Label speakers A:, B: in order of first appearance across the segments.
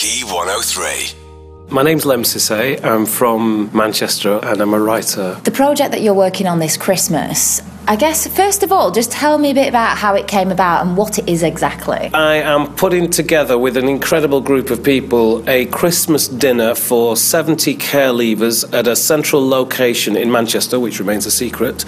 A: Key 103.
B: My name's Lemn Sissay. I'm from Manchester and I'm a writer.
C: The project that you're working on this Christmas, I guess, first of all, just tell me a bit about how it came about and what it is exactly.
B: I am putting together with an incredible group of people a Christmas dinner for 70 care leavers at a central location in Manchester, which remains a secret,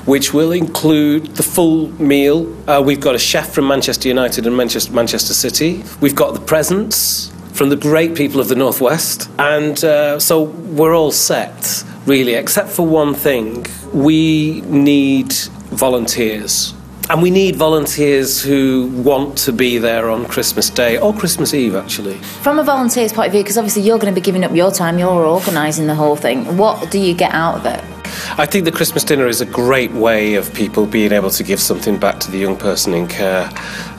B: which will include the full meal. We've got a chef from Manchester United and Manchester City. We've got the presents from the great people of the Northwest. And so we're all set, really, except for one thing. We need volunteers. And we need volunteers who want to be there on Christmas Day, or Christmas Eve, actually.
C: From a volunteer's point of view, because obviously you're going to be giving up your time, you're organising the whole thing, what do you get out of it?
B: I think the Christmas dinner is a great way of people being able to give something back to the young person in care,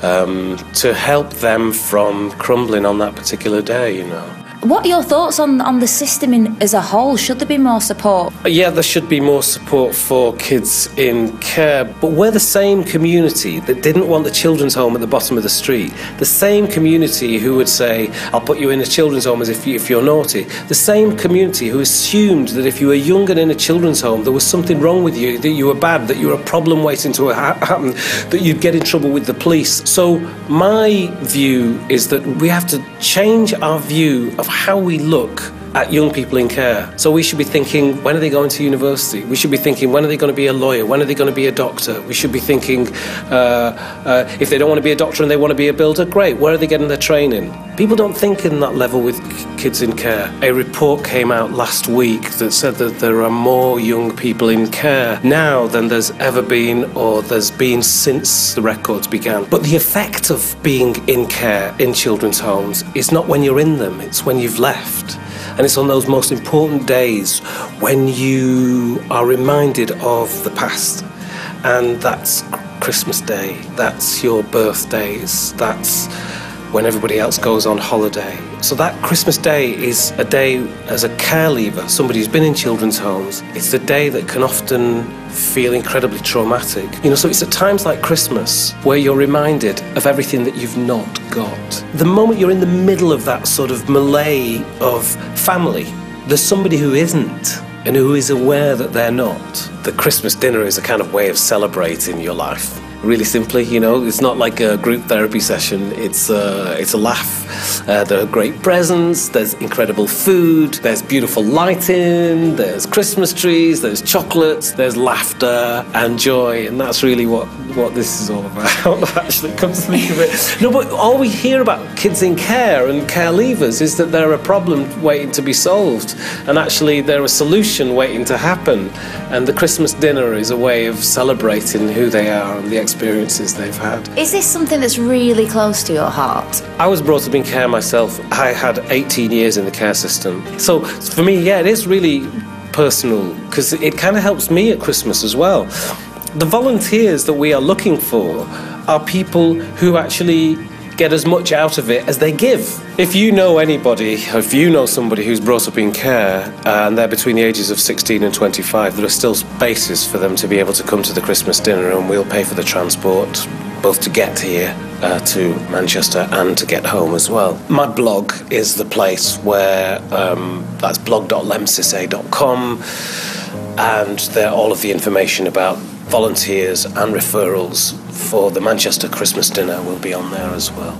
B: to help them from crumbling on that particular day, you know.
C: What are your thoughts on the system as a whole? Should there be more support?
B: Yeah, there should be more support for kids in care, but we're the same community that didn't want the children's home at the bottom of the street. The same community who would say, I'll put you in a children's home as if you're naughty. The same community who assumed that if you were young and in a children's home, there was something wrong with you, that you were bad, that you were a problem waiting to happen, that you'd get in trouble with the police. So my view is that we have to change our view of how we look at young people in care. So we should be thinking, when are they going to university? We should be thinking, when are they going to be a lawyer? When are they going to be a doctor? We should be thinking, if they don't want to be a doctor and they want to be a builder, great, where are they getting their training? People don't think in that level with kids in care. A report came out last week that said that there are more young people in care now than there's ever been, or there's been since the records began. But the effect of being in care in children's homes is not when you're in them, it's when you've left. And it's on those most important days when you are reminded of the past. And that's Christmas Day, that's your birthdays, that's when everybody else goes on holiday. So that Christmas Day is a day as a care leaver, somebody who's been in children's homes. It's a day that can often feel incredibly traumatic. You know, so it's at times like Christmas where you're reminded of everything that you've not got. The moment you're in the middle of that sort of melee of family, there's somebody who isn't and who is aware that they're not. The Christmas dinner is a kind of way of celebrating your life. Really simply, you know, it's not like a group therapy session, it's a laugh. There are great presents, there's incredible food, there's beautiful lighting, there's Christmas trees, there's chocolates, there's laughter and joy, and that's really what this is all about, actually, come to think of it. No, but all we hear about kids in care and care leavers is that they're a problem waiting to be solved, and actually they're a solution waiting to happen, and the Christmas dinner is a way of celebrating who they are and the experiences they've had.
C: Is this something that's really close to your heart?
B: I was brought up in care myself. I had 18 years in the care system. So for me, yeah, it is really personal because it kind of helps me at Christmas as well. The volunteers that we are looking for are people who actually get as much out of it as they give. If you know anybody, if you know somebody who's brought up in care and they're between the ages of 16 and 25, there are still spaces for them to be able to come to the Christmas dinner, and we'll pay for the transport, both to get here to Manchester and to get home as well. My blog is the place where, that's blog.lemnsissay.com, and there all of the information about volunteers and referrals for the Manchester Christmas dinner will be on there as well.